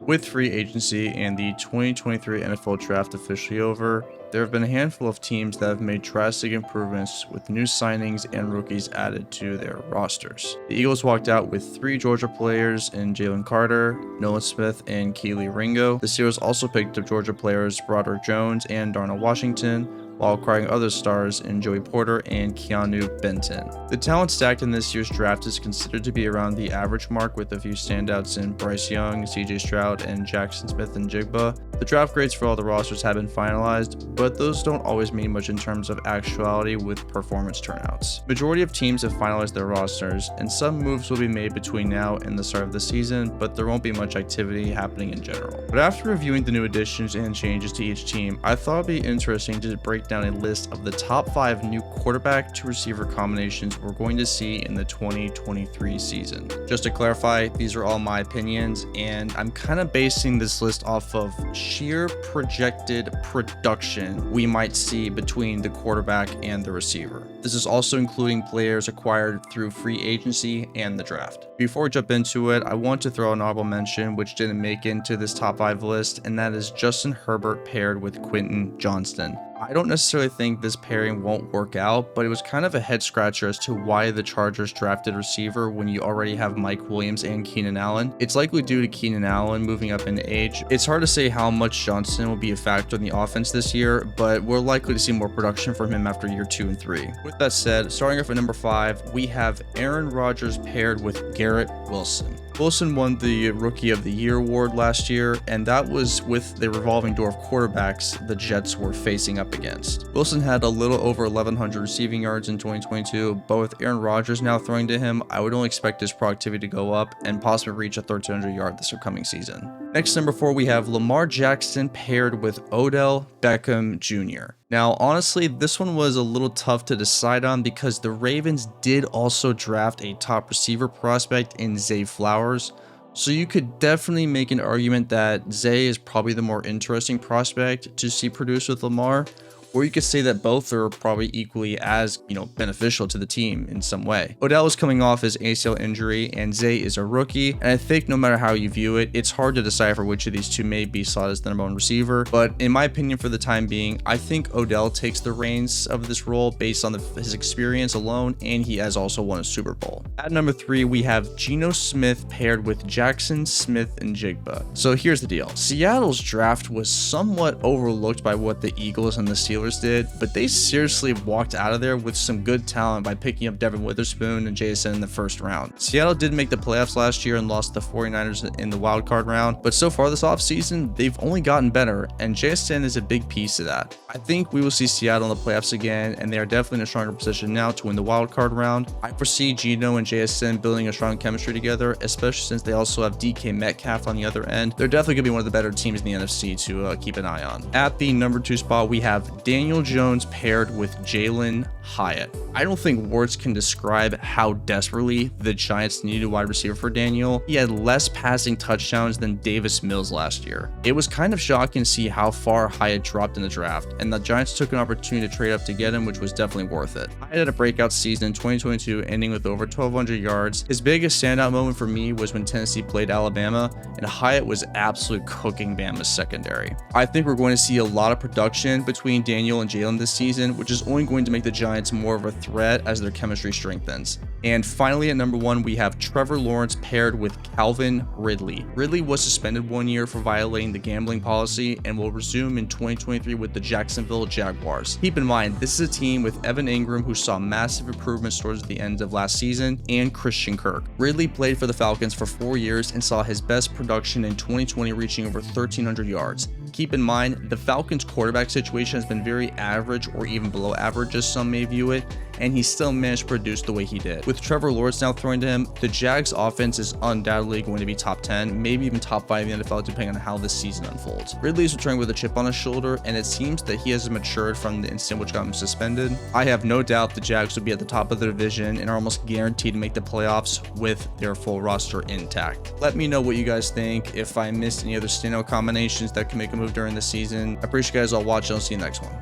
With free agency and the 2023 NFL Draft officially over, there have been a handful of teams that have made drastic improvements with new signings and rookies added to their rosters. The Eagles walked out with 3 Georgia players in Jalen Carter, Geno Smith, and Kelee Ringo. The Steelers also picked up Georgia players Broderick Jones and Darnell Washington, while acquiring other stars in Joey Porter and Keanu Benton. The talent stacked in this year's draft is considered to be around the average mark, with a few standouts in Bryce Young, CJ Stroud, and Jackson Smith-Njigba. The draft grades for all the rosters have been finalized, but those don't always mean much in terms of actuality with performance turnouts. Majority of teams have finalized their rosters, and some moves will be made between now and the start of the season, but there won't be much activity happening in general. But after reviewing the new additions and changes to each team, I thought it'd be interesting to break down a list of the top 5 new quarterback to receiver combinations we're going to see in the 2023 season. Just to clarify, these are all my opinions, and I'm kind of basing this list off of sheer projected production we might see between the quarterback and the receiver. This is also including players acquired through free agency and the draft. Before we jump into it, I want to throw an honorable mention which didn't make into this top 5 list, and that is Justin Herbert paired with Quentin Johnston. I don't necessarily think this pairing won't work out, but it was kind of a head scratcher as to why the Chargers drafted receiver when you already have Mike Williams and Keenan Allen. It's likely due to Keenan Allen moving up in age. It's hard to say how much Johnston will be a factor in the offense this year, but we're likely to see more production from him after year 2 and 3. With that said, starting off at number 5, we have Aaron Rodgers paired with Garrett Wilson. Wilson won the Rookie of the Year award last year, and that was with the revolving door of quarterbacks the Jets were facing up against. Wilson had a little over 1,100 receiving yards in 2022, but with Aaron Rodgers now throwing to him, I would only expect his productivity to go up and possibly reach a 1,300 yard this upcoming season. Next, number 4, we have Lamar Jackson paired with Odell Beckham Jr. Now, honestly, this one was a little tough to decide on because the Ravens did also draft a top receiver prospect in Zay Flowers. So you could definitely make an argument that Zay is probably the more interesting prospect to see produce with Lamar. Or you could say that both are probably equally as, beneficial to the team in some way. Odell is coming off his ACL injury and Zay is a rookie, and I think no matter how you view it, it's hard to decipher which of these two may be slotted as the number 1 receiver. But in my opinion, for the time being, I think Odell takes the reins of this role based on his experience alone, and he has also won a Super Bowl. At number 3, we have Geno Smith paired with Jackson Smith-Njigba. So here's the deal. Seattle's draft was somewhat overlooked by what the Eagles and the Steelers did, but they seriously walked out of there with some good talent by picking up Devin Witherspoon and Jason in the first round. Seattle did make the playoffs last year and lost the 49ers in the wildcard round, but so far this offseason, they've only gotten better, and Jason is a big piece of that. I think we will see Seattle in the playoffs again, and they are definitely in a stronger position now to win the wildcard round. I foresee Geno and JSN building a strong chemistry together, especially since they also have DK Metcalf on the other end. They're definitely going to be one of the better teams in the NFC to keep an eye on. At the number 2 spot, we have Daniel Jones paired with Jalen Hyatt. I don't think words can describe how desperately the Giants needed a wide receiver for Daniel. He had less passing touchdowns than Davis Mills last year. It was kind of shocking to see how far Hyatt dropped in the draft, and the Giants took an opportunity to trade up to get him, which was definitely worth it. Hyatt had a breakout season in 2022, ending with over 1,200 yards. His biggest standout moment for me was when Tennessee played Alabama, and Hyatt was absolute cooking Bama's secondary. I think we're going to see a lot of production between Daniel and Jalen this season, which is only going to make the Giants more of a threat as their chemistry strengthens. And finally, at number 1, we have Trevor Lawrence paired with Calvin Ridley. Ridley was suspended 1 year for violating the gambling policy and will resume in 2023 with the Jacksonville Jaguars. Keep in mind, this is a team with Evan Ingram, who saw massive improvements towards the end of last season, and Christian Kirk. Ridley played for the Falcons for 4 years and saw his best production in 2020, reaching over 1,300 yards. Keep in mind, the Falcons' quarterback situation has been very average or even below average, as some may view it, and he still managed to produce the way he did. With Trevor Lawrence now throwing to him, the Jags' offense is undoubtedly going to be top 10, maybe even top 5 in the NFL, depending on how this season unfolds. Ridley is returning with a chip on his shoulder, and it seems that he has matured from the incident which got him suspended. I have no doubt the Jags will be at the top of the division and are almost guaranteed to make the playoffs with their full roster intact. Let me know what you guys think, if I missed any other standout combinations that can make a move during the season. I appreciate you guys all watching. I'll see you next one.